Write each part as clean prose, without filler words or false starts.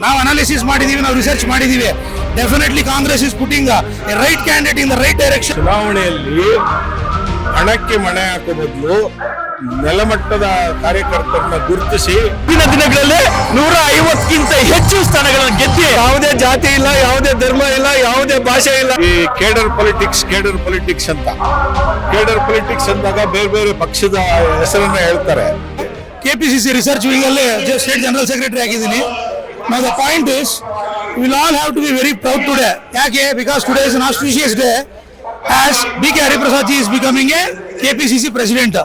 ನಾವು ಅನಾಲಿಸಿಸ್ ಮಾಡಿದೀವಿ, ನಾವು ರಿಸರ್ಚ್ ಮಾಡಿದೀವಿ. Definitely Congress is putting a right candidate in the right direction. ಚುನಾವಣೆಯಲ್ಲಿ ಹಣಕ್ಕೆ ಮಣೆ ಹಾಕೋ ಬದಲು ನೆಲಮಟ್ಟದ ಕಾರ್ಯಕರ್ತರನ್ನ ಗುರುತಿಸಿ ಇಂದಿನ ದಿನಗಳಲ್ಲಿ 150ಕ್ಕಿಂತ ಹೆಚ್ಚು ಸ್ಥಾನಗಳನ್ನು ಗೆದ್ದಿ, ಯಾವುದೇ ಜಾತಿ ಇಲ್ಲ, ಯಾವುದೇ ಧರ್ಮ ಇಲ್ಲ, ಯಾವುದೇ ಭಾಷೆ ಇಲ್ಲ. ಈ ಕೇಡರ್ ಪೊಲಿಟಿಕ್ಸ್ ಅಂದಾಗ ಬೇರೆ ಬೇರೆ ಪಕ್ಷದ ಹೆಸರನ್ನ ಹೇಳ್ತಾರೆ. KPCC ರಿಸರ್ಚ್ ವಿಂಗ್ ಅಲ್ಲಿ ಸ್ಟೇಟ್ ಜನರಲ್ ಸೆಕ್ರೆಟರಿ ಆಗಿದ್ದೀನಿ. Now the point is, we will all have to be very proud today. ಯಾಕೆ? Because today is an auspicious day as B.K. Hariprasad ji is becoming a KPCC president.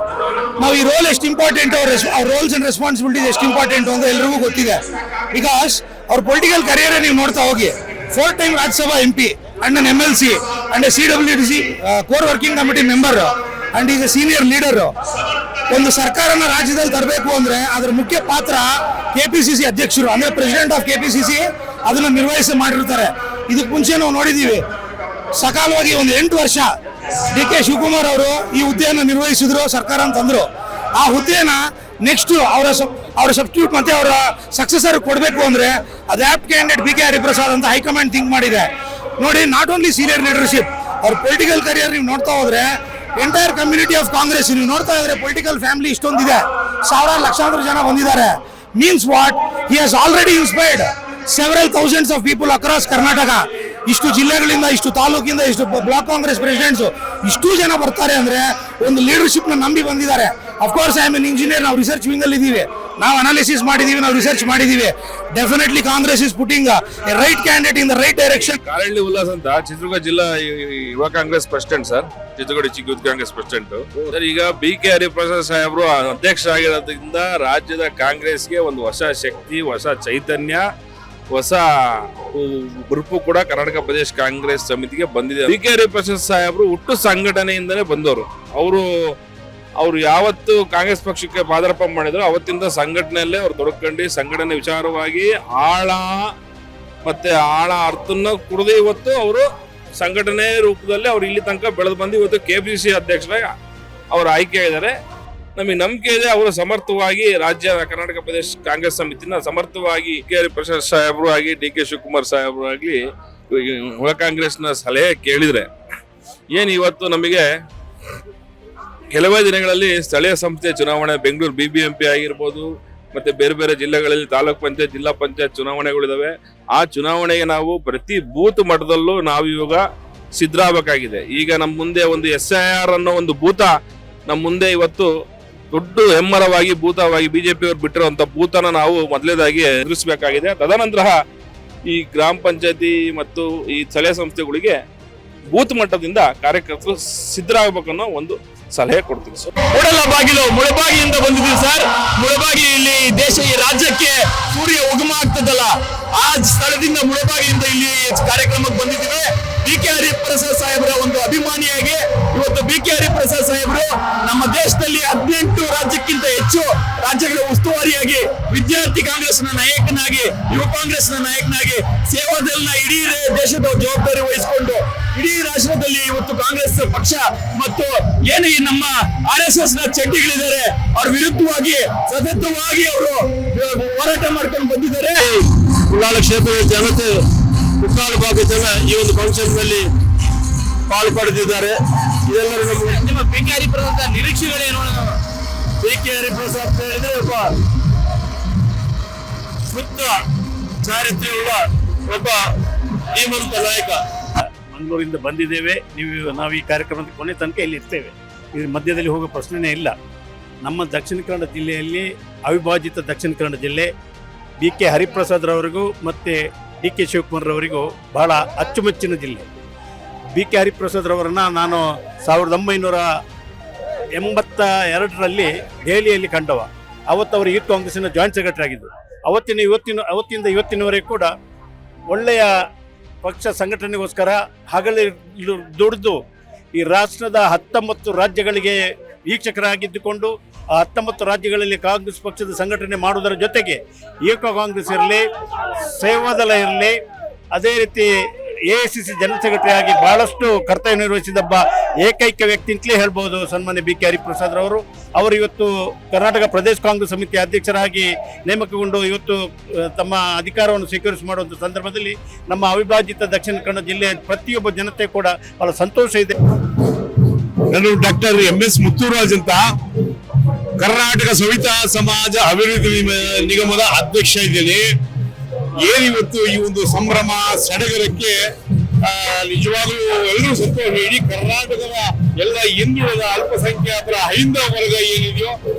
ನಾವು ಈ roll ಎಷ್ಟು important, ಅವ್ರ rolls and responsibilities ಎಷ್ಟು important ಅಂತ ಎಲ್ರಿಗೂ ಗೊತ್ತಿದೆ. Because ಅವ್ರ ಪೊಲಿಟಿಕಲ್ ಕರಿಯರ್ ನೀವು ನೋಡ್ತಾ ಹೋಗಿ, 4 time Rajya Sabha MP and an MLC and CWDC core working committee member and is A senior leader. ಒಂದು ಸರ್ಕಾರನ ರಾಜ್ಯದಲ್ಲಿ ತರಬೇಕು ಅಂದ್ರೆ ಅದರ ಮುಖ್ಯ ಪಾತ್ರ KPCC ಅಧ್ಯಕ್ಷರು ಅಂದ್ರೆ ಪ್ರೆಸಿಡೆಂಟ್ ಆಫ್ KPCC ಅದನ್ನ ನಿರ್ವಹಿಸಿ ಮಾಡಿರ್ತಾರೆ. ಇದಕ್ಕೆ ಮುಂಚೆ ನಾವು ನೋಡಿದೀವಿ, ಸಕಾಲವಾಗಿ ಒಂದು 8 ವರ್ಷ DK ಶಿವಕುಮಾರ್ ಅವರು ಈ ಹುದ್ದೆಯನ್ನು ನಿರ್ವಹಿಸಿದ್ರು, ಸರ್ಕಾರ ಅಂತಂದ್ರು. ಆ ಹುದ್ದೆನ ನೆಕ್ಸ್ಟ್ ಅವರ ಸಬ್ಸ್ಟಿಟ್ಯೂಟ್ ಮತ್ತೆ ಅವರ ಸಕ್ಸೆಸರ್ ಕೊಡಬೇಕು ಅಂದ್ರೆ ಅದು ಆಪ್ಟ್ ಕ್ಯಾಂಡಿಡೇಟ್ B.K. ಹರಿಪ್ರಸಾದ್ ಅಂತ ಹೈಕಮಾಂಡ್ ಥಿಂಕ್ ಮಾಡಿದೆ. ನೋಡಿ, ನಾಟ್ ಓನ್ಲಿ ಸೀನಿಯರ್ ಲೀಡರ್ಶಿಪ್, ಅವ್ರ ಪೊಲಿಟಿಕಲ್ ಕರಿಯರ್ ನೀವು ನೋಡ್ತಾ ಹೋದ್ರೆ ಎಂಟೈರ್ ಕಮ್ಯುನಿಟಿ ಆಫ್ ಕಾಂಗ್ರೆಸ್ ನೀವು ನೋಡ್ತಾ ಇದ್ರೆ ಪೊಲಿಟಿಕಲ್ ಫ್ಯಾಮಿಲಿ ಇಷ್ಟೊಂದಿದೆ, ಸಾವಿರಾರು ಲಕ್ಷಾಂತರ ಜನ ಬಂದಿದ್ದಾರೆ. Means what, he has already inspired several thousands of people across Karnataka. ಇಷ್ಟು ಜಿಲ್ಲೆಗಳಿಂದ, ಇಷ್ಟು ತಾಲೂಕಿಂದ, ಇಷ್ಟು ಬ್ಲಾಕ್ ಕಾಂಗ್ರೆಸ್ ಪ್ರೆಸಿಡೆಂಟ್ಸ್ ಇಷ್ಟು ಜನ ಬರ್ತಾರೆ ಅಂದ್ರೆ ಒಂದು ಲೀಡರ್ಶಿಪ್ ನ ನಂಬಿ ಬಂದಿದ್ದಾರೆ. Of course I am an engineer, ನಾವು ರಿಸರ್ಚ್ ವಿಂಗ್ ಅಲ್ಲಿ ಇದೀವಿ, ನಾವು ಅನಾಲಿಸಿಸ್ ಮಾಡಿದೀವಿ, ನಾವು ರಿಸರ್ಚ್ ಮಾಡಿದೀವಿ. Definitely Congress is putting a right candidate in the right direction. Karalli Ullas ಅಂತ ಚಿತ್ರದುರ್ಗ ಜಿಲ್ಲಾ ಯುವ Congress president sir, Chitradurga district youth Congress president sir. ಈಗ B.K. ಹರಿಪ್ರಸಾದ್ ಸಾಹೇಬರು ಅಧ್ಯಕ್ಷರಾಗಿರೋದ್ರಿಂದ ರಾಜ್ಯದ ಕಾಂಗ್ರೆಸ್ಗೆ ಒಂದು ಹೊಸ ಶಕ್ತಿ, ಹೊಸ ಚೈತನ್ಯ, ಹೊಸ ಗುರುಪು ಕೂಡ ಕರ್ನಾಟಕ ಪ್ರದೇಶ ಕಾಂಗ್ರೆಸ್ ಸಮಿತಿಗೆ ಬಂದಿದೆ. B.K. ಹರಿಪ್ರಸಾದ್ ಸಾಹೇಬರು ಹುಟ್ಟು ಸಂಘಟನೆಯಿಂದಲೇ ಬಂದವರು. ಅವರು ಯಾವತ್ತು ಕಾಂಗ್ರೆಸ್ ಪಕ್ಷಕ್ಕೆ ಪಾದಾರ್ಪಣೆ ಮಾಡಿದ್ರು ಅವತ್ತಿಂದ ಸಂಘಟನೆಯಲ್ಲೇ ಅವ್ರು ತೊಡಕೊಂಡು ಸಂಘಟನೆ ವಿಚಾರವಾಗಿ ಆಳ ಅರ್ಥನ ಕುಡಿದು ಇವತ್ತು ಅವರು ಸಂಘಟನೆ ರೂಪದಲ್ಲಿ ಅವ್ರು ಇಲ್ಲಿ ತನಕ ಬೆಳೆದು ಬಂದು ಇವತ್ತು KPCC ಅಧ್ಯಕ್ಷರಾಗಿ ಅವರು ಆಯ್ಕೆ ಆಗಿದ್ದಾರೆ. ನಮಗೆ ನಂಬಿಕೆ ಇದೆ, ಅವರು ಸಮರ್ಥವಾಗಿ ರಾಜ್ಯ ಕರ್ನಾಟಕ ಪ್ರದೇಶ ಕಾಂಗ್ರೆಸ್ ಸಮಿತಿನ ಸಮರ್ಥವಾಗಿ B.K. ಹರಿಪ್ರಸಾದ್ ಸಾಹೇಬರು ಆಗಿ DK ಶಿವಕುಮಾರ್ ಸಾಹೇಬರು ಆಗಲಿ ಯುವ ಕಾಂಗ್ರೆಸ್ನ ಸಲಹೆ ಕೇಳಿದ್ರೆ ಏನು ಇವತ್ತು ನಮಗೆ ಕೆಲವೇ ದಿನಗಳಲ್ಲಿ ಸ್ಥಳೀಯ ಸಂಸ್ಥೆ ಚುನಾವಣೆ, ಬೆಂಗಳೂರು BBMP ಆಗಿರ್ಬೋದು, ಮತ್ತೆ ಬೇರೆ ಬೇರೆ ಜಿಲ್ಲೆಗಳಲ್ಲಿ ತಾಲೂಕ್ ಪಂಚಾಯತ್, ಜಿಲ್ಲಾ ಪಂಚಾಯತ್ ಚುನಾವಣೆಗಳಿದಾವೆ. ಆ ಚುನಾವಣೆಗೆ ನಾವು ಪ್ರತಿ ಬೂತ್ ಮಟ್ಟದಲ್ಲೂ ನಾವು ಇವಾಗ ಸಿದ್ಧರಾಗಬೇಕಾಗಿದೆ. ಈಗ ನಮ್ಮ ಮುಂದೆ ಒಂದು SIR ಅನ್ನೋ ಒಂದು ಬೂತ ನಮ್ಮ ಮುಂದೆ ಇವತ್ತು ದೊಡ್ಡ ಹೆಮ್ಮರವಾಗಿ ಭೂತವಾಗಿ BJP ಅವರು ಬಿಟ್ಟಿರುವಂತ ಭೂತನ ನಾವು ಮೊದಲೇದಾಗಿ ಎದುರಿಸಬೇಕಾಗಿದೆ. ತದನಂತರ ಈ ಗ್ರಾಮ ಪಂಚಾಯತಿ ಮತ್ತು ಈ ಸ್ಥಳೀಯ ಸಂಸ್ಥೆಗಳಿಗೆ ಬೂತ್ ಮಟ್ಟದಿಂದ ಕಾರ್ಯಕರ್ತರು ಸಿದ್ಧರಾಗಬೇಕನ್ನೋ ಒಂದು ಸಲಹೆ ಕೊಡ್ತೀವಿ ಸರ್. ಬಾಗಿಲು ಮುಳಬಾಗಿಯಿಂದ ಬಂದಿದ್ದೀವಿ ಸರ್. ಮುಳಬಾಗಿ ಇಲ್ಲಿ ಈ ರಾಜ್ಯಕ್ಕೆ ಸೂರ್ಯ ಉಗಮ ಆಗ್ತದಲ್ಲ, ಆ ಸ್ಥಳದಿಂದ ಮುಳಬಾಗಿಯಿಂದ ಇಲ್ಲಿ ಕಾರ್ಯಕ್ರಮಕ್ಕೆ ಬಂದಿದ್ದೀವಿ. B.K. ಹರಿಪ್ರಸಾದ್ ಸಾಹೇಬರ ಒಂದು ಅಭಿಮಾನಿಯಾಗಿ ಇವತ್ತು B.K. ಹರಿಪ್ರಸಾದ್ ಸಾಹೇಬರು ನಮ್ಮ ದೇಶದಲ್ಲಿ 18 ರಾಜ್ಯಕ್ಕಿಂತ ಹೆಚ್ಚು ರಾಜ್ಯಗಳ ಉಸ್ತುವಾರಿಯಾಗಿ ವಿದ್ಯಾರ್ಥಿ ಕಾಂಗ್ರೆಸ್ನ ನಾಯಕನಾಗಿ, ಯುವ ಕಾಂಗ್ರೆಸ್ನ ನಾಯಕನಾಗಿ ಸೇವಾದಲ್ನ ಇಡೀ ದೇಶದ ಜವಾಬ್ದಾರಿ ವಹಿಸಿಕೊಂಡು ಇಡೀ ರಾಷ್ಟ್ರದಲ್ಲಿ ಇವತ್ತು ಕಾಂಗ್ರೆಸ್ ಪಕ್ಷ ಮತ್ತು ಏನು ಈ ನಮ್ಮ RSS ನ ಚಡ್ಡಿಗಳಿದ್ದಾರೆ ಅವ್ರ ವಿರುದ್ಧವಾಗಿ ಸತತವಾಗಿ ಅವರು ಹೋರಾಟ ಮಾಡ್ಕೊಂಡು ಬಂದಿದ್ದಾರೆ. ಉಳ್ಳಾಲ ಕ್ಷೇತ್ರದ ಜನತೆ, ಮುಕ್ಕಾಲು ಭಾಗ ಜನ ಈ ಒಂದು ಫಂಕ್ಷನ್ ನಲ್ಲಿ ಪಾಲು ಪಡೆದಿದ್ದಾರೆ. ಇದೆಲ್ಲರೂ ನಿಮ್ಮ B.K. ಹರಿಪ್ರಸಾದ್ ನಿರೀಕ್ಷೆಗಳೇನು? B.K. ಹರಿಪ್ರಸಾದ್ ಹೇಳಿದ್ರೆ ಒಬ್ಬ ಶುದ್ಧ ಚಾರಿತ್ರ್ಯವುಳ್ಳ ಒಬ್ಬ ಧೀಮಂತ ನಾಯಕ. ಮಂಗಳೂರಿಂದ ಬಂದಿದ್ದೇವೆ. ನಾವು ಈ ಕಾರ್ಯಕ್ರಮದ ಕೊನೆ ತನಕ ಇಲ್ಲಿ ಇರ್ತೇವೆ. ಇದ್ರ ಮಧ್ಯದಲ್ಲಿ ಹೋಗೋ ಪ್ರಶ್ನೆನೇ ಇಲ್ಲ. ನಮ್ಮ ದಕ್ಷಿಣ ಕನ್ನಡ ಜಿಲ್ಲೆಯಲ್ಲಿ ಅವಿಭಾಜಿತ ದಕ್ಷಿಣ ಕನ್ನಡ ಜಿಲ್ಲೆ B.K. ಹರಿಪ್ರಸಾದ್ ರವರಿಗೂ ಮತ್ತು DK ಶಿವಕುಮಾರ್ ರವರಿಗೂ ಬಹಳ ಅಚ್ಚುಮೆಚ್ಚಿನ ಜಿಲ್ಲೆ. B.K. ಹರಿಪ್ರಸಾದ್ ರವರನ್ನು ನಾನು 1982ರಲ್ಲಿ ದೆಹಲಿಯಲ್ಲಿ ಕಂಡವ. ಅವತ್ತು ಅವರು ಯೂತ್ ಕಾಂಗ್ರೆಸ್ಸಿನ ಜಾಯಿಂಟ್ ಸೆಕ್ರೆಟರಿ ಆಗಿದ್ದರು. ಅವತ್ತಿಂದ ಇವತ್ತಿನವರೆಗೂ ಕೂಡ ಒಳ್ಳೆಯ ಪಕ್ಷ ಸಂಘಟನೆಗೋಸ್ಕರ ಹಗಲು ದುಡಿದು ಈ ರಾಷ್ಟ್ರದ 19 ರಾಜ್ಯಗಳಿಗೆ ವೀಕ್ಷಕರಾಗಿದ್ದುಕೊಂಡು ಆ 19 ರಾಜ್ಯಗಳಲ್ಲಿ ಕಾಂಗ್ರೆಸ್ ಪಕ್ಷದ ಸಂಘಟನೆ ಮಾಡುವುದರ ಜೊತೆಗೆ ಏಕ ಕಾಂಗ್ರೆಸ್ ಇರಲಿ, ಸೇವಾದಳ ಇರಲಿ, ಅದೇ ರೀತಿ AICC ಜನರಲ್ ಸೆಕ್ರೆಟರಿ ಆಗಿ ಬಹಳಷ್ಟು ಕರ್ತವ್ಯ ನಿರ್ವಹಿಸಿದಬ್ಬ ಏಕೈಕ ವ್ಯಕ್ತಿ ಅಂತಲೇ ಹೇಳ್ಬೋದು ಸನ್ಮಾನ್ಯ ಬಿ ಕೆ ಹರಿಪ್ರಸಾದ್ ಅವರು ಇವತ್ತು ಕರ್ನಾಟಕ ಪ್ರದೇಶ ಕಾಂಗ್ರೆಸ್ ಸಮಿತಿ ಅಧ್ಯಕ್ಷರಾಗಿ ನೇಮಕಗೊಂಡು ಇವತ್ತು ತಮ್ಮ ಅಧಿಕಾರವನ್ನು ಸ್ವೀಕರಿಸಿ ಮಾಡುವಂಥ ಸಂದರ್ಭದಲ್ಲಿ ನಮ್ಮ ಅವಿಭಾಜಿತ ದಕ್ಷಿಣ ಕನ್ನಡ ಜಿಲ್ಲೆಯ ಪ್ರತಿಯೊಬ್ಬ ಜನತೆ ಕೂಡ ಬಹಳ ಸಂತೋಷ ಇದೆ. ನಾನು ಡಾಕ್ಟರ್ MS ಮುತ್ತುರಾಜ್ ಅಂತ ಕರ್ನಾಟಕ ಸವಿತಾ ಸಮಾಜ ಅಭಿವೃದ್ಧಿ ನಿಗಮದ ಅಧ್ಯಕ್ಷ ಇದ್ದೇನೆ. ಏನಿವತ್ತು ಈ ಒಂದು ಸಂಭ್ರಮ ಸಡಗರಕ್ಕೆ ನಿಜವಾಗ್ಲೂ ಎಲ್ಲರೂ ಸಂತೋಷ. ಇಡೀ ಕರ್ನಾಟಕದ ಎಲ್ಲ ಹಿಂದುಳಿದ ಅಲ್ಪಸಂಖ್ಯಾತರ ಹೈಂದವ ವರ್ಗ ಏನಿದೆಯೋ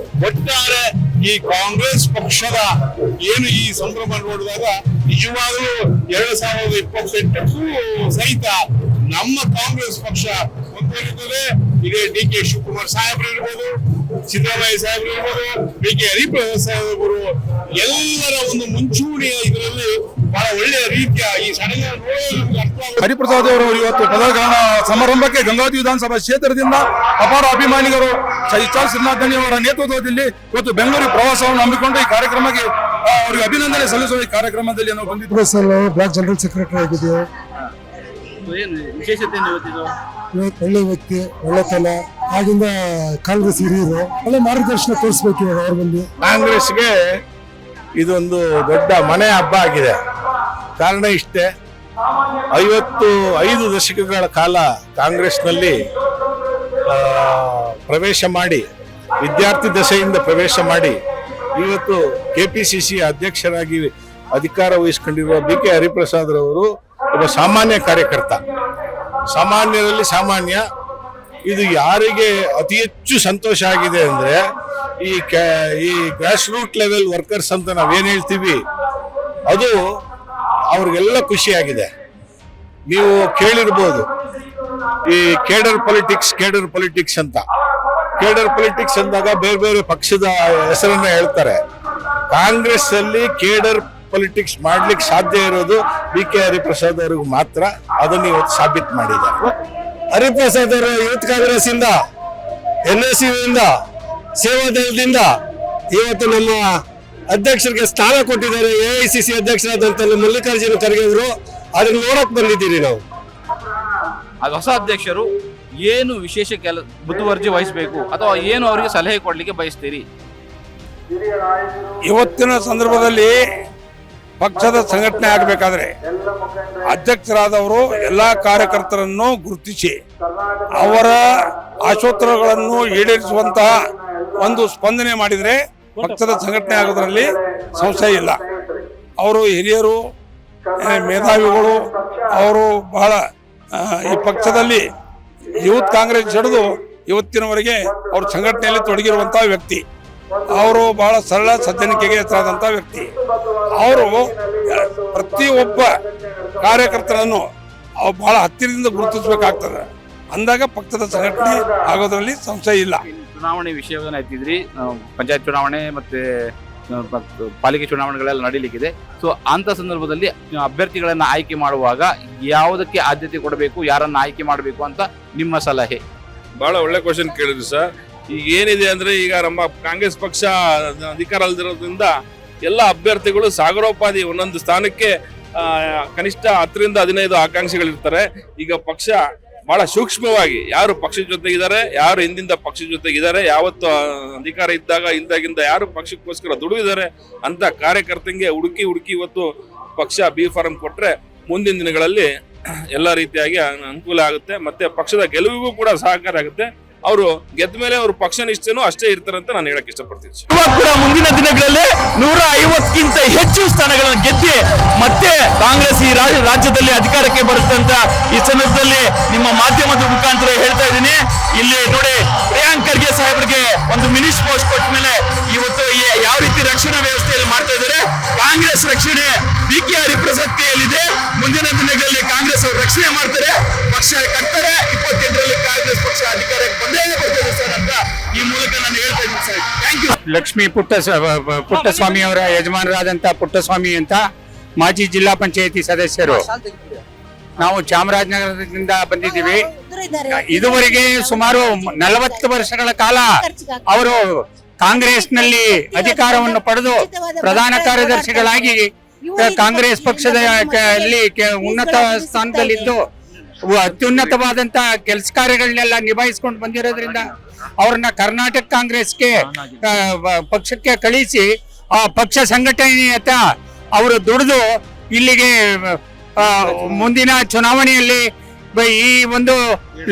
ಒಟ್ಟಾರೆ ಈ ಕಾಂಗ್ರೆಸ್ ಪಕ್ಷದ ಏನು ಈ ಸಂಭ್ರಮ ನೋಡಿದಾಗ ನಿಜವಾಗ್ಲೂ 2028ಕ್ಕೂ ಸಹಿತ ನಮ್ಮ ಕಾಂಗ್ರೆಸ್ ಪಕ್ಷ ಮುಂದುವರಿಯುತ್ತದೆ. ಇದೇ DK ಶಿವಕುಮಾರ್ ಸಾಹೇಬ್ರು ಇರ್ಬೋದು, ಸಿದ್ದರಾಮಯ್ಯ ಸಾಹೇಬ್ರು ಇರ್ಬೋದು, BK ಹರಿಪ್ರಸಾದ್ ಸಾಹೇಬ್ರು ಎಲ್ಲರ ಒಂದು ಮುಂಚೂಣಿಯ ಇದರಲ್ಲಿ ಬಹಳ ಒಳ್ಳೆಯ ರೀತಿಯ ಈ ಸಡಗರ ಹರಿಪ್ರಸಾದ್ ಅವರು ಇವತ್ತು ಪದಗ್ರಹಣ ಸಮಾರಂಭಕ್ಕೆ ಗಂಗಾವತಿ ವಿಧಾನಸಭಾ ಕ್ಷೇತ್ರದಿಂದ ಅಪಾರ ಅಭಿಮಾನಿಗಳು ಚಾರ್ಲ್ಸ್ ಶ್ರೀನಾಥ್ ಅವರ ನೇತೃತ್ವದಲ್ಲಿ ಇವತ್ತು ಬೆಂಗಳೂರು ಪ್ರವಾಸವನ್ನು ಹಮ್ಮಿಕೊಂಡು ಈ ಕಾರ್ಯಕ್ರಮಕ್ಕೆ ಅವರಿಗೆ ಅಭಿನಂದನೆ ಸಲ್ಲಿಸುವ ಈ ಕಾರ್ಯಕ್ರಮದಲ್ಲಿ ನಾವು ಬಂದಿದ್ದೇವೆ. ಬ್ಲಾಕ್ ಜನರಲ್ ಸೆಕ್ರೆಟರಿ ಆಗಿದ್ದೇವೆ. ವಿಶೇಷತೆ ಒಳ್ಳೆ ವ್ಯಕ್ತಿ, ಒಳ್ಳೆತನ, ಆಗಿಂದ ಕಾಂಗ್ರೆಸ್ ಹಿರಿಯರು ಒಳ್ಳೆ ಮಾರ್ಗದರ್ಶನ ತೋರಿಸ್ಬೇಕು ಇವಾಗ ಅವ್ರ ಬಂದು. ಕಾಂಗ್ರೆಸ್ಗೆ ಇದೊಂದು ದೊಡ್ಡ ಮನೆ ಹಬ್ಬ ಆಗಿದೆ. ಕಾರಣ ಇಷ್ಟೇ, 55 ದಶಕಗಳ ಕಾಲ ಕಾಂಗ್ರೆಸ್ನಲ್ಲಿ ಪ್ರವೇಶ ಮಾಡಿ, ವಿದ್ಯಾರ್ಥಿ ದಶೆಯಿಂದ ಪ್ರವೇಶ ಮಾಡಿ ಇವತ್ತು KPCC ಅಧ್ಯಕ್ಷರಾಗಿ ಅಧಿಕಾರ ವಹಿಸಿಕೊಂಡಿರುವ BK ಹರಿಪ್ರಸಾದ್ ರವರು ಒಬ್ಬ ಸಾಮಾನ್ಯ ಕಾರ್ಯಕರ್ತ, ಸಾಮಾನ್ಯರಲ್ಲಿ ಸಾಮಾನ್ಯ. ಇದು ಯಾರಿಗೆ ಅತಿ ಹೆಚ್ಚು ಸಂತೋಷ ಆಗಿದೆ ಅಂದ್ರೆ ಈ ಗ್ರಾಸ್ ರೂಟ್ ಲೆವೆಲ್ ವರ್ಕರ್ಸ್ ಅಂತ ನಾವೇನ್ ಹೇಳ್ತೀವಿ ಅದು ಅವ್ರಿಗೆಲ್ಲ ಖುಷಿಯಾಗಿದೆ. ನೀವು ಕೇಳಿರ್ಬೋದು ಈ ಕೇಡರ್ ಪೊಲಿಟಿಕ್ಸ್ ಅಂತ. ಕೇಡರ್ ಪೊಲಿಟಿಕ್ಸ್ ಅಂದಾಗ ಬೇರೆ ಬೇರೆ ಪಕ್ಷದ ಹೆಸರನ್ನ ಹೇಳ್ತಾರೆ. ಕಾಂಗ್ರೆಸ್ ಅಲ್ಲಿ ಕೇಡರ್ ಪೊಲಿಟಿಕ್ಸ್ ಮಾಡ್ಲಿಕ್ಕೆ ಸಾಧ್ಯ ಇರೋದು BK ಹರಿಪ್ರಸಾದ್ ಅವ್ರಿಗೆ ಮಾತ್ರ. ಅದನ್ನು ಇವತ್ತು ಸಾಬೀತು ಮಾಡಿದ್ದಾರೆ. ಹರಿಪ್ರಸಾದ್ ಅವರು ಯೂತ್ ಕಾಂಗ್ರೆಸ್ ಇಂದ, NSU ಇಂದ, ಸೇವಾದಳದಿಂದ ಇವತ್ತು ನಮ್ಮ ಅಧ್ಯಕ್ಷರಿಗೆ ಸ್ಥಾನ ಕೊಟ್ಟಿದ್ದಾರೆ. AICC ಅಧ್ಯಕ್ಷರಾದಂತ ಮಲ್ಲಿಕಾರ್ಜುನ ಖರ್ಗೆ ಅವರು ಅದನ್ನ ನೋಡಕ್ ಬಂದಿದ್ದೀರಿ ನಾವು. ಹೊಸ ಅಧ್ಯಕ್ಷರು ಏನು ವಿಶೇಷ ಮುತುವರ್ಜಿ ವಹಿಸಬೇಕು ಅಥವಾ ಏನು ಅವರಿಗೆ ಸಲಹೆ ಕೊಡ್ಲಿಕ್ಕೆ ಬಯಸ್ತೀರಿ? ಇವತ್ತಿನ ಸಂದರ್ಭದಲ್ಲಿ ಪಕ್ಷದ ಸಂಘಟನೆ ಆಗಬೇಕಾದ್ರೆ ಅಧ್ಯಕ್ಷರಾದವರು ಎಲ್ಲ ಕಾರ್ಯಕರ್ತರನ್ನು ಗುರುತಿಸಿ ಅವರ ಆಶೋತ್ತರಗಳನ್ನು ಈಡೇರಿಸುವಂತಹ ಒಂದು ಸ್ಪಂದನೆ ಮಾಡಿದರೆ ಪಕ್ಷದ ಸಂಘಟನೆ ಆಗೋದ್ರಲ್ಲಿ ಸಂಶಯ ಇಲ್ಲ. ಅವರು ಹಿರಿಯರು, ಮೇಧಾವಿಗಳು, ಅವರು ಬಹಳ ಈ ಪಕ್ಷದಲ್ಲಿ ಯೂತ್ ಕಾಂಗ್ರೆಸ್ ಹಿಡಿದು ಇವತ್ತಿನವರೆಗೆ ಅವರು ಸಂಘಟನೆಯಲ್ಲಿ ತೊಡಗಿರುವಂತಹ ವ್ಯಕ್ತಿ. ಅವರು ಬಹಳ ಸರಳ ಸಜ್ಜನಿಕೆಗೆ ಹೆಸರಾದಂಥ ವ್ಯಕ್ತಿ. ಅವರು ಪ್ರತಿಯೊಬ್ಬ ಕಾರ್ಯಕರ್ತರನ್ನು ಬಹಳ ಹತ್ತಿರದಿಂದ ಗುರುತಿಸಬೇಕಾಗ್ತದೆ. ಅಂದಾಗ ಪಕ್ಷದ ಸಂಘಟನೆ ಆಗೋದ್ರಲ್ಲಿ ಸಂಶಯ ಇಲ್ಲ. ಚುನಾವಣೆ ವಿಷಯವನ್ನ ಎತ್ತಿದ್ರಿ, ಪಂಚಾಯತ್ ಚುನಾವಣೆ ಮತ್ತೆ ಪಾಲಿಕೆ ಚುನಾವಣೆಗಳೆಲ್ಲ ನಡೀಲಿಕ್ಕಿದೆ. ಸೊ ಅಂತ ಸಂದರ್ಭದಲ್ಲಿ ಅಭ್ಯರ್ಥಿಗಳನ್ನ ಆಯ್ಕೆ ಮಾಡುವಾಗ ಯಾವುದಕ್ಕೆ ಆದ್ಯತೆ ಕೊಡಬೇಕು, ಯಾರನ್ನ ಆಯ್ಕೆ ಮಾಡಬೇಕು ಅಂತ ನಿಮ್ಮ ಸಲಹೆ? ಬಹಳ ಒಳ್ಳೆ ಕ್ವಶನ್ ಕೇಳಿದ್ರಿ ಸರ್. ಈಗ ಏನಿದೆ ಅಂದ್ರೆ, ಈಗ ನಮ್ಮ ಕಾಂಗ್ರೆಸ್ ಪಕ್ಷ ಅಧಿಕಾರದಲ್ಲಿರೋದ್ರಿಂದ ಎಲ್ಲ ಅಭ್ಯರ್ಥಿಗಳು ಸಾಗರೋಪಾದಿ ಒಂದೊಂದು ಸ್ಥಾನಕ್ಕೆ ಕನಿಷ್ಠ 10 ರಿಂದ 15 ಆಕಾಂಕ್ಷಿಗಳಿರ್ತಾರೆ. ಈಗ ಪಕ್ಷ ಬಹಳ ಸೂಕ್ಷ್ಮವಾಗಿ ಯಾರು ಪಕ್ಷದ ಜೊತೆಗಿದ್ದಾರೆ, ಯಾರು ಹಿಂದಿಂದ ಪಕ್ಷದ ಜೊತೆಗಿದ್ದಾರೆ, ಯಾವತ್ತು ಅಧಿಕಾರ ಇದ್ದಾಗ ಇಲ್ದಾಗಿಂದ ಯಾರು ಪಕ್ಷಕ್ಕೋಸ್ಕರ ದುಡಿದಿದ್ದಾರೆ ಅಂತ ಕಾರ್ಯಕರ್ತಂಗೆ ಹುಡುಕಿ ಇವತ್ತು ಪಕ್ಷ B ಫಾರಂ ಕೊಟ್ರೆ ಮುಂದಿನ ದಿನಗಳಲ್ಲಿ ಎಲ್ಲ ರೀತಿಯಾಗಿ ಅನುಕೂಲ ಆಗುತ್ತೆ. ಮತ್ತೆ ಪಕ್ಷದ ಗೆಲುವಿಗೂ ಕೂಡ ಸಹಕಾರ ಆಗುತ್ತೆ. ಅವರು ಗೆದ್ದ ಮೇಲೆ ಅವರು ಪಕ್ಷ ನಿಷ್ಠೆನೂ ಅಷ್ಟೇ ಇರ್ತಾರೆ ಅಂತ ನಾನು ಹೇಳಕ್ ಇಷ್ಟಪಡ್ತೀನಿ. ಕೂಡ ಮುಂದಿನ ದಿನಗಳಲ್ಲಿ 150ಕ್ಕಿಂತ ಹೆಚ್ಚು ಸ್ಥಾನಗಳನ್ನು ಗೆದ್ದಿ ಮತ್ತೆ ಕಾಂಗ್ರೆಸ್ ಈ ರಾಜ್ಯದಲ್ಲಿ ಅಧಿಕಾರಕ್ಕೆ ಬರುತ್ತೆ ಅಂತ ಈ ಸಂದರ್ಭದಲ್ಲಿ ನಿಮ್ಮ ಮಾಧ್ಯಮದ ಮುಖಾಂತರ ಹೇಳ್ತಾ ಇದ್ದೀನಿ. ಇಲ್ಲಿ ನೋಡಿ, ಪ್ರಿಯಾಂಕ್ ಖರ್ಗೆ ಸಾಹೇಬರಿಗೆ ಒಂದು ಮಿನಿಸ್ಟರ್ ಪೋಸ್ಟ್ ಕೊಟ್ಟ ಮೇಲೆ ಇವತ್ತು ಯಾವ ರೀತಿ ರಕ್ಷಣಾ ವ್ಯವಸ್ಥೆಯಲ್ಲಿ ಮಾಡ್ತಾ ಇದ್ದಾರೆ. ಕಾಂಗ್ರೆಸ್ ರಕ್ಷಣೆ BK ಹರಿಪ್ರಸಾದ್ ಕೈಯಲ್ಲಿದೆ. ಮುಂದಿನ ದಿನಗಳಲ್ಲಿ ಕಾಂಗ್ರೆಸ್ ಅವರು ರಕ್ಷಣೆ ಮಾಡ್ತಾರೆ, ಪಕ್ಷ ಕಟ್ತಾರೆ. 28ರಲ್ಲಿ ಕಾಂಗ್ರೆಸ್ ಪಕ್ಷ ಅಧಿಕಾರಕ್ಕೆ ಬಂದೇ ಬರ್ತದೆ ಸರ್ ಅಂತ ಈ ಮೂಲಕ ನಾನು ಹೇಳ್ತಾ ಇದ್ದೀನಿ sir. Thank you. Lakshmi Puttaswamy ಅವರ ಯಜಮಾನರಾದಂತ ಪುಟ್ಟಸ್ವಾಮಿ ಅಂತ ಮಾಜಿ ಜಿಲ್ಲಾ ಪಂಚಾಯತಿ ಸದಸ್ಯರು. ನಾವು ಚಾಮರಾಜನಗರದಿಂದ ಬಂದಿದ್ದೀವಿ. ಇದುವರೆಗೆ ಸುಮಾರು 40 ವರ್ಷಗಳ ಕಾಲ ಅವರು ಕಾಂಗ್ರೆಸ್ನಲ್ಲಿ ಅಧಿಕಾರವನ್ನು ಪಡೆದು ಪ್ರಧಾನ ಕಾರ್ಯದರ್ಶಿಗಳಾಗಿ ಕಾಂಗ್ರೆಸ್ ಪಕ್ಷದ ಉನ್ನತ ಸ್ಥಾನದಲ್ಲಿದ್ದು ಅತ್ಯುನ್ನತವಾದಂತ ಕೆಲಸ ಕಾರ್ಯಗಳನ್ನೆಲ್ಲ ನಿಭಾಯಿಸ್ಕೊಂಡು ಬಂದಿರೋದ್ರಿಂದ ಅವ್ರನ್ನ ಕರ್ನಾಟಕ ಕಾಂಗ್ರೆಸ್ಗೆ ಪಕ್ಷಕ್ಕೆ ಕಳಿಸಿ ಆ ಪಕ್ಷ ಸಂಘಟನೆಯತ್ತ ಅವರು ದುಡಿದು ಇಲ್ಲಿಗೆ ಮುಂದಿನ ಚುನಾವಣೆಯಲ್ಲಿ ಈ ಒಂದು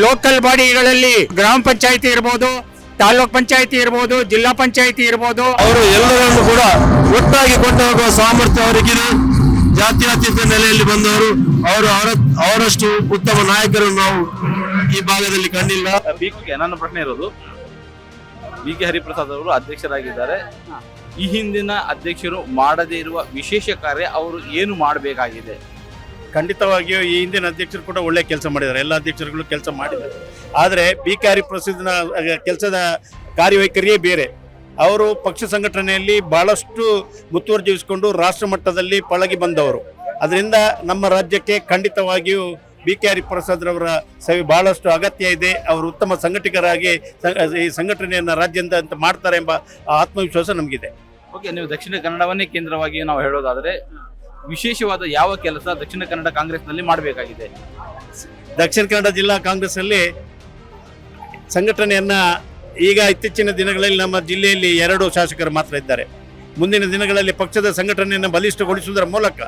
ಲೋಕಲ್ ಬಾಡಿಗಳಲ್ಲಿ ಗ್ರಾಮ ಪಂಚಾಯತಿ ಇರ್ಬೋದು, ತಾಲೂಕ್ ಪಂಚಾಯತಿ ಇರ್ಬೋದು, ಜಿಲ್ಲಾ ಪಂಚಾಯತಿ ಇರ್ಬೋದು, ಅವರು ಎಲ್ಲರನ್ನು ಕೂಡ ಒಟ್ಟಾಗಿ ಕೊಂಡು ಹೋಗುವ ಸಾಮರ್ಥ್ಯ ಅವರಿಗಿದೆ. ಜಾತ್ಯತೀತ ನೆಲೆಯಲ್ಲಿ ಬಂದವರು ಅವರಷ್ಟು ಉತ್ತಮ ನಾಯಕರು ನಾವು ಈ ಭಾಗದಲ್ಲಿ ಕಂಡಿಲ್ಲ. ನನ್ನ ಪ್ರಶ್ನೆ ಇರೋದು, ಬಿ.ಕೆ. ಹರಿಪ್ರಸಾದ್ ಅವರು ಅಧ್ಯಕ್ಷರಾಗಿದ್ದಾರೆ. ಈ ಹಿಂದಿನ ಅಧ್ಯಕ್ಷರು ಮಾಡದೇ ಇರುವ ವಿಶೇಷ ಕಾರ್ಯ ಅವರು ಏನು ಮಾಡಬೇಕಾಗಿದೆ? ಖಂಡಿತವಾಗಿಯೂ ಈ ಹಿಂದಿನ ಅಧ್ಯಕ್ಷರು ಕೂಡ ಒಳ್ಳೆ ಕೆಲಸ ಮಾಡಿದ್ದಾರೆ, ಎಲ್ಲ ಅಧ್ಯಕ್ಷರುಗಳು ಕೆಲಸ ಮಾಡಿದ್ದಾರೆ. ಆದರೆ ಬಿ.ಕೆ. ಹರಿಪ್ರಸಾದ್ನ ಕೆಲಸದ ಕಾರ್ಯವೈಖರಿಯೇ ಬೇರೆ. ಅವರು ಪಕ್ಷ ಸಂಘಟನೆಯಲ್ಲಿ ಬಹಳಷ್ಟು ಮುತುವರ್ಜಿಸಿಕೊಂಡು ರಾಷ್ಟ್ರ ಮಟ್ಟದಲ್ಲಿ ಪಳಗಿ ಬಂದವರು. ಅದರಿಂದ ನಮ್ಮ ರಾಜ್ಯಕ್ಕೆ ಖಂಡಿತವಾಗಿಯೂ ಬಿ.ಕೆ. ಹರಿಪ್ರಸಾದ್ರವರ ಸೇವೆ ಬಹಳಷ್ಟು ಅಗತ್ಯ ಇದೆ. ಅವರು ಉತ್ತಮ ಸಂಘಟಕರಾಗಿ ಈ ಸಂಘಟನೆಯನ್ನು ರಾಜ್ಯಾದ್ಯಂತ ಮಾಡ್ತಾರೆ ಎಂಬ ಆತ್ಮವಿಶ್ವಾಸ ನಮಗಿದೆ. ಓಕೆ, ನೀವು ದಕ್ಷಿಣ ಕನ್ನಡವನ್ನೇ ಕೇಂದ್ರವಾಗಿ ನಾವು ಹೇಳೋದಾದರೆ ವಿಶೇಷವಾದ ಯಾವ ಕೆಲಸ ದಕ್ಷಿಣ ಕನ್ನಡ ಕಾಂಗ್ರೆಸ್ನಲ್ಲಿ ಮಾಡಬೇಕಾಗಿದೆ? ದಕ್ಷಿಣ ಕನ್ನಡ ಜಿಲ್ಲಾ ಕಾಂಗ್ರೆಸ್ನಲ್ಲಿ ಸಂಘಟನೆಯನ್ನ ಈಗ ಇತ್ತೀಚಿನ ದಿನಗಳಲ್ಲಿ ನಮ್ಮ ಜಿಲ್ಲೆಯಲ್ಲಿ 2 ಶಾಸಕರು ಮಾತ್ರ ಇದ್ದಾರೆ. ಮುಂದಿನ ದಿನಗಳಲ್ಲಿ ಪಕ್ಷದ ಸಂಘಟನೆಯನ್ನು ಬಲಿಷ್ಠಗೊಳಿಸುವುದರ ಮೂಲಕ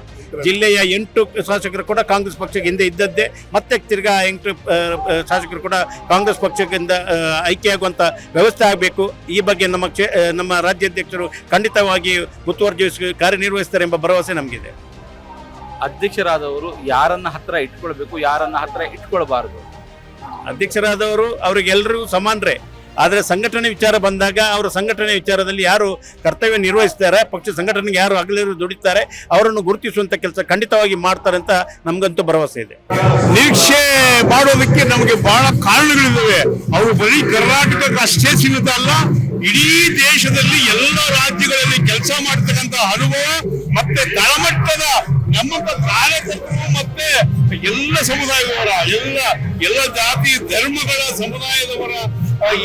ಜಿಲ್ಲೆಯ 8 ಶಾಸಕರು ಕೂಡ ಕಾಂಗ್ರೆಸ್ ಪಕ್ಷಕ್ಕೆ ಹಿಂದೆ ಇದ್ದದ್ದೇ, ಮತ್ತೆ ತಿರ್ಗಾ 8 ಶಾಸಕರು ಕೂಡ ಕಾಂಗ್ರೆಸ್ ಪಕ್ಷದಿಂದ ಆಯ್ಕೆಯಾಗುವಂಥ ವ್ಯವಸ್ಥೆ ಆಗಬೇಕು. ಈ ಬಗ್ಗೆ ನಮ್ಮ ರಾಜ್ಯಾಧ್ಯಕ್ಷರು ಖಂಡಿತವಾಗಿ ಮುತುವರ್ಜಿಸಿ ಕಾರ್ಯನಿರ್ವಹಿಸ್ತಾರೆ ಎಂಬ ಭರವಸೆ ನಮಗಿದೆ. ಅಧ್ಯಕ್ಷರಾದವರು ಯಾರನ್ನ ಹತ್ರ ಇಟ್ಕೊಳ್ಬೇಕು, ಯಾರನ್ನ ಹತ್ರ ಇಟ್ಕೊಳ್ಬಾರದು? ಅಧ್ಯಕ್ಷರಾದವರು ಅವರಿಗೆಲ್ಲರೂ ಸಮಾನರೇ. ಆದರೆ ಸಂಘಟನೆ ವಿಚಾರ ಬಂದಾಗ ಅವರ ಸಂಘಟನೆ ವಿಚಾರದಲ್ಲಿ ಯಾರು ಕರ್ತವ್ಯ ನಿರ್ವಹಿಸ್ತಾರೆ, ಪಕ್ಷ ಸಂಘಟನೆಗೆ ಯಾರು ಹಗಲಿರುಳು ದುಡಿತಾರೆ, ಅವರನ್ನು ಗುರುತಿಸುವಂಥ ಕೆಲಸ ಖಂಡಿತವಾಗಿ ಮಾಡ್ತಾರೆ ಅಂತ ನಮಗಂತೂ ಭರವಸೆ ಇದೆ. ನಿರೀಕ್ಷೆ ಮಾಡೋದಕ್ಕೆ ನಮಗೆ ಬಹಳ ಕಾರಣಗಳಿದ್ದಾವೆ. ಅವರು ಬರೀ ಕರ್ನಾಟಕಕ್ಕೆ ಅಷ್ಟೇ ಸೀಮಿತ ಅಲ್ಲ, ಇಡೀ ದೇಶದಲ್ಲಿ ಎಲ್ಲ ರಾಜ್ಯಗಳಲ್ಲಿ ಕೆಲಸ ಮಾಡ್ತಕ್ಕಂಥ ಅನುಭವ ಮತ್ತೆ ತಳಮಟ್ಟದ ನಮ್ಮ ಕಾರ್ಯಕರ್ತರು ಮತ್ತೆ ಎಲ್ಲ ಸಮುದಾಯದವರ ಎಲ್ಲ ಜಾತಿ ಧರ್ಮಗಳ ಸಮುದಾಯದವರ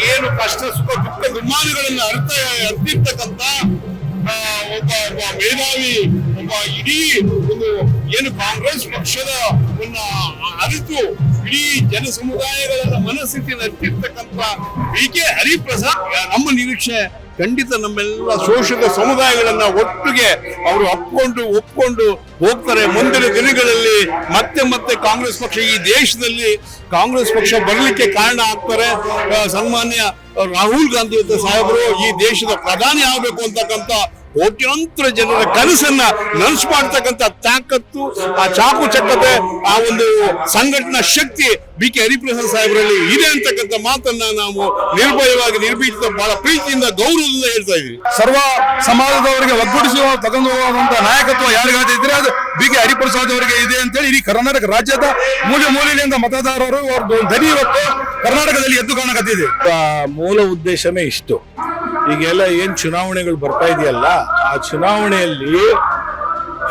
ಏನು ಕಷ್ಟ ಸುಖ ದುಃಖ ದುಮ್ಮಾನಗಳನ್ನ ಅರ್ತಿರ್ತಕ್ಕಂಥ ಒಬ್ಬ ಮೇಧಾವಿ, ಒಬ್ಬ ಇಡೀ ಒಂದು ಏನು ಕಾಂಗ್ರೆಸ್ ಪಕ್ಷದ ಅರಿತು ಇಡೀ ಜನ ಸಮುದಾಯಗಳ ಮನಸ್ಥಿತಿಯನ್ನು ಅರ್ತಿರ್ತಕ್ಕಂಥ ಬಿ.ಕೆ. ಹರಿಪ್ರಸಾದ್ ನಮ್ಮ ನಿರೀಕ್ಷೆ ಖಂಡಿತ ನಮ್ಮೆಲ್ಲ ಶೋಷಕ ಸಮುದಾಯಗಳನ್ನ ಒಟ್ಟಿಗೆ ಅವರು ಒಪ್ಕೊಂಡು ಹೋಗ್ತಾರೆ. ಮುಂದಿನ ದಿನಗಳಲ್ಲಿ ಮತ್ತೆ ಕಾಂಗ್ರೆಸ್ ಪಕ್ಷ ಈ ದೇಶದಲ್ಲಿ ಕಾಂಗ್ರೆಸ್ ಪಕ್ಷ ಬರಲಿಕ್ಕೆ ಕಾರಣ ಆಗ್ತಾರೆ. ಸನ್ಮಾನ್ಯ ರಾಹುಲ್ ಗಾಂಧಿ ಸಾಹೇಬರು ಈ ದೇಶದ ಪ್ರಧಾನಿ ಆಗಬೇಕು ಅಂತಕ್ಕಂಥ ಕೋಟ್ಯಾಂತರ ಜನರ ಕನಸನ್ನ ನನಸು ಮಾಡ್ತಕ್ಕಂಥ ತಾಕತ್ತು, ಆ ಚಾಕುಚಕ್ಯತೆ, ಆ ಒಂದು ಸಂಘಟನಾ ಶಕ್ತಿ ಬಿ.ಕೆ. ಹರಿಪ್ರಸಾದ್ ಸಾಹೇಬರಲ್ಲಿ ಇದೆ ಅಂತಕ್ಕಂಥ ಮಾತನ್ನ ನಾವು ನಿರ್ಭಯವಾಗಿ ನಿರ್ಭೀತ ಬಹಳ ಪ್ರೀತಿಯಿಂದ ಗೌರವದಿಂದ ಹೇಳ್ತಾ ಇದ್ದೀವಿ. ಸರ್ವ ಸಮಾಜದವರಿಗೆ ಒಗ್ಗೂಡಿಸುವ ತಗೊಂಡು ಹೋಗುವಂತ ನಾಯಕತ್ವ ಯಾರಿಗಾದ್ರೆ ಇದ್ರೆ ಅದು ಬಿ.ಕೆ. ಹರಿಪ್ರಸಾದ್ ಅವರಿಗೆ ಇದೆ ಅಂತೇಳಿ ಇಡೀ ಕರ್ನಾಟಕ ರಾಜ್ಯದ ಮೂಲೆಯಿಂದ ಮತದಾರರು ಅವ್ರ ಧ್ವನಿ ಇವತ್ತು ಕರ್ನಾಟಕದಲ್ಲಿ ಎದ್ದು ಕಾಣಕತ್ತಿದೆ. ಮೂಲ ಉದ್ದೇಶನೇ ಇಷ್ಟು. ಈಗೆಲ್ಲ ಏನ್ ಚುನಾವಣೆಗಳು ಬರ್ತಾ ಇದೆಯಲ್ಲ, ಆ ಚುನಾವಣೆಯಲ್ಲಿ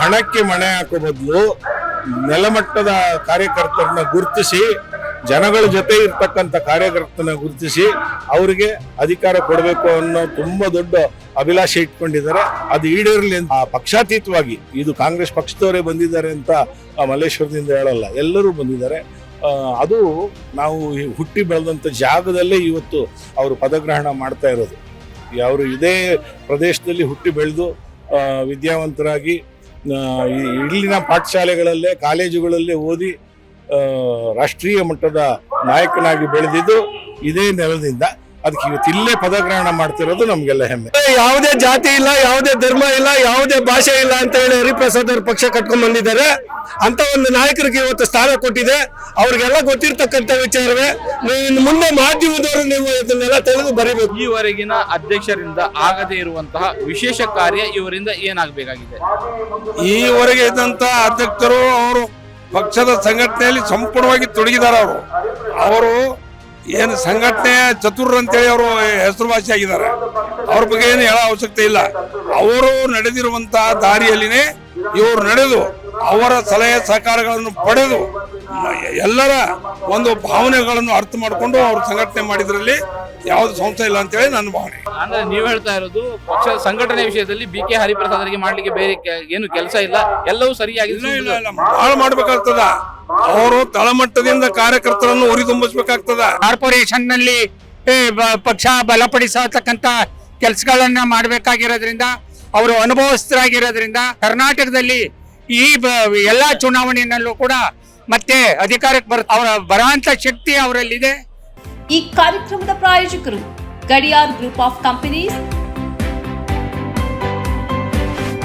ಹಣಕ್ಕೆ ಮಣೆ ಹಾಕೋ ಬದಲು ನೆಲಮಟ್ಟದ ಕಾರ್ಯಕರ್ತರನ್ನ ಗುರುತಿಸಿ, ಜನಗಳ ಜೊತೆ ಇರ್ತಕ್ಕಂಥ ಕಾರ್ಯಕರ್ತನ ಗುರುತಿಸಿ ಅವರಿಗೆ ಅಧಿಕಾರ ಕೊಡಬೇಕು ಅನ್ನೋ ತುಂಬಾ ದೊಡ್ಡ ಅಭಿಲಾಷೆ ಇಟ್ಕೊಂಡಿದ್ದಾರೆ. ಅದು ಈಡೇರಲಿ ಅಂತ ಪಕ್ಷಾತೀತವಾಗಿ, ಇದು ಕಾಂಗ್ರೆಸ್ ಪಕ್ಷದವರೇ ಬಂದಿದ್ದಾರೆ ಅಂತ ಮಲ್ಲೇಶ್ವರದಿಂದ ಹೇಳಲ್ಲ, ಎಲ್ಲರೂ ಬಂದಿದ್ದಾರೆ. ಅದು ನಾವು ಹುಟ್ಟಿ ಬೆಳೆದಂಥ ಜಾಗದಲ್ಲೇ ಇವತ್ತು ಅವರು ಪದಗ್ರಹಣ ಮಾಡ್ತಾ ಇರೋದು. ಅವರು ಇದೇ ಪ್ರದೇಶದಲ್ಲಿ ಹುಟ್ಟಿ ಬೆಳೆದು ವಿದ್ಯಾವಂತರಾಗಿ ಇಲ್ಲಿನ ಪಾಠಶಾಲೆಗಳಲ್ಲೇ ಕಾಲೇಜುಗಳಲ್ಲೇ ಓದಿ ರಾಷ್ಟ್ರೀಯ ಮಟ್ಟದ ನಾಯಕನಾಗಿ ಬೆಳೆದಿದ್ದು ಇದೇ ನೆಲದಿಂದ. ಅದಕ್ಕೆ ಇವತ್ತು ಇಲ್ಲೇ ಪದಗ್ರಹಣ ಮಾಡ್ತಿರೋದು ನಮ್ಗೆಲ್ಲ ಹೆಮ್ಮೆ. ಯಾವುದೇ ಜಾತಿ ಇಲ್ಲ, ಯಾವುದೇ ಧರ್ಮ ಇಲ್ಲ, ಯಾವುದೇ ಭಾಷೆ ಇಲ್ಲ ಅಂತ ಹೇಳಿ ಹರಿಪ್ರಸಾದ್ ಅವರು ಪಕ್ಷ ಕಟ್ಕೊಂಡ್ ಬಂದಿದ್ದಾರೆ. ಅಂತ ಒಂದು ನಾಯಕರಿಗೆ ಇವತ್ತು ಸ್ಥಾನ ಕೊಟ್ಟಿದೆ. ಅವ್ರಿಗೆಲ್ಲ ಗೊತ್ತಿರ್ತಕ್ಕಂಥ ವಿಚಾರವೇ. ನೀವು ಮುಂದೆ ಮಾಧ್ಯಮದವರು ನೀವು ಇದನ್ನೆಲ್ಲ ತಿಳಿದು ಬರೀಬೇಕು. ಈವರೆಗಿನ ಅಧ್ಯಕ್ಷರಿಂದ ಆಗದೇ ಇರುವಂತಹ ವಿಶೇಷ ಕಾರ್ಯ ಇವರಿಂದ ಏನಾಗಬೇಕಾಗಿದೆ? ಈವರೆಗೆ ಇದ್ದಂತಹ ಅಧ್ಯಕ್ಷರು ಅವರು ಪಕ್ಷದ ಸಂಘಟನೆಯಲ್ಲಿ ಸಂಪೂರ್ಣವಾಗಿ ತೊಡಗಿದ್ದಾರೆ. ಅವರು ಏನು ಸಂಘಟನೆಯ ಚತುರ್ ಅಂತೇಳಿ ಅವರು ಹೆಸರುವಾಸಿ ಆಗಿದ್ದಾರೆ. ಅವ್ರ ಬಗ್ಗೆ ಏನು ಹೇಳೋ ಅವಶ್ಯಕತೆ ಇಲ್ಲ. ಅವರು ನಡೆದಿರುವಂತಹ ದಾರಿಯಲ್ಲಿನೇ ಇವರು ನಡೆದು ಅವರ ಸಲಹೆ ಸಹಕಾರಗಳನ್ನು ಪಡೆದು ಎಲ್ಲರ ಒಂದು ಭಾವನೆಗಳನ್ನು ಅರ್ಥ ಮಾಡಿಕೊಂಡು ಅವರು ಸಂಘಟನೆ ಮಾಡಿದ್ರಲ್ಲಿ ಯಾವ್ದು ಸಂಸ್ಥೆ ಇಲ್ಲ ಅಂತೇಳಿ ನನ್ನ ಭಾವನೆ. ಅಂದ್ರೆ ನೀವು ಹೇಳ್ತಾ ಇರೋದು ಪಕ್ಷದ ಸಂಘಟನೆ ವಿಷಯದಲ್ಲಿ ಬಿ.ಕೆ. ಹರಿಪ್ರಸಾದ್ರಿಗೆ ಮಾಡ್ಲಿಕ್ಕೆ ಬೇರೆ ಏನು ಕೆಲಸ ಇಲ್ಲ, ಎಲ್ಲವೂ ಸರಿಯಾಗಿ ಭಾಳ ಮಾಡ್ಬೇಕಾಗ್ತದ. ಅವರು ತಳಮಟ್ಟದಿಂದ ಕಾರ್ಯಕರ್ತರನ್ನು ಹುರಿದುಂಬಿಸಬೇಕಾಗ್ತದ. ಕಾರ್ಪೊರೇಷನ್ ನಲ್ಲಿ ಪಕ್ಷ ಬಲಪಡಿಸತಕ್ಕಂತ ಕೆಲಸಗಳನ್ನ ಮಾಡಬೇಕಾಗಿರೋದ್ರಿಂದ, ಅವರು ಅನುಭವಸ್ಥರಾಗಿರೋದ್ರಿಂದ ಕರ್ನಾಟಕದಲ್ಲಿ ಈ ಎಲ್ಲಾ ಚುನಾವಣೆಯಲ್ಲೂ ಕೂಡ ಮತ್ತೆ ಅಧಿಕಾರಕ್ಕೆ ಅವರ ಬರುವಂತ ಶಕ್ತಿ ಅವರಲ್ಲಿದೆ. ಈ ಕಾರ್ಯಕ್ರಮದ ಪ್ರಾಯೋಜಕರು Gadiyar group of companies,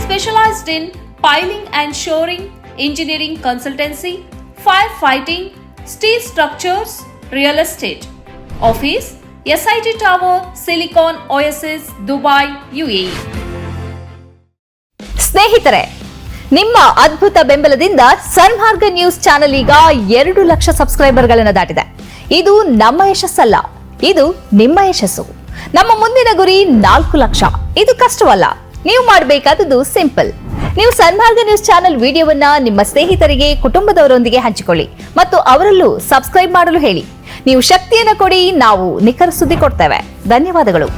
specialised in piling and shoring, engineering consultancy, firefighting, steel structures, real estate. Office, SIT Tower, Silicon Oasis, Dubai, UAE. ಸ್ನೇಹಿತರೆ, ನಿಮ್ಮ ಅದ್ಭುತ ಬೆಂಬಲದಿಂದ ಸನ್ಮಾರ್ಗ ನ್ಯೂಸ್ ಚಾನೆಲ್ ಈಗ 2 ಲಕ್ಷ ಸಬ್ಸ್ಕ್ರೈಬರ್ಗಳನ್ನು ದಾಟಿದೆ. ಇದು ನಮ್ಮ ಯಶಸ್ಸಲ್ಲ, ಇದು ನಿಮ್ಮ ಯಶಸ್ಸು. ನಮ್ಮ ಮುಂದಿನ ಗುರಿ 4 ಲಕ್ಷ. ಇದು ಕಷ್ಟವಲ್ಲ. ನೀವು ಮಾಡಬೇಕಾದದ್ದು ಸಿಂಪಲ್. ನೀವು ಸನ್ಮಾರ್ಗ ನ್ಯೂಸ್ ಚಾನೆಲ್ ವಿಡಿಯೋವನ್ನ ನಿಮ್ಮ ಸ್ನೇಹಿತರಿಗೆ, ಕುಟುಂಬದವರೊಂದಿಗೆ ಹಂಚಿಕೊಳ್ಳಿ ಮತ್ತು ಅವರಲ್ಲೂ ಸಬ್ಸ್ಕ್ರೈಬ್ ಮಾಡಲು ಹೇಳಿ. ನೀವು ಶಕ್ತಿಯನ್ನು ಕೊಡಿ, ನಾವು ನಿಖರ ಸುದ್ದಿ ಕೊಡ್ತೇವೆ. ಧನ್ಯವಾದಗಳು.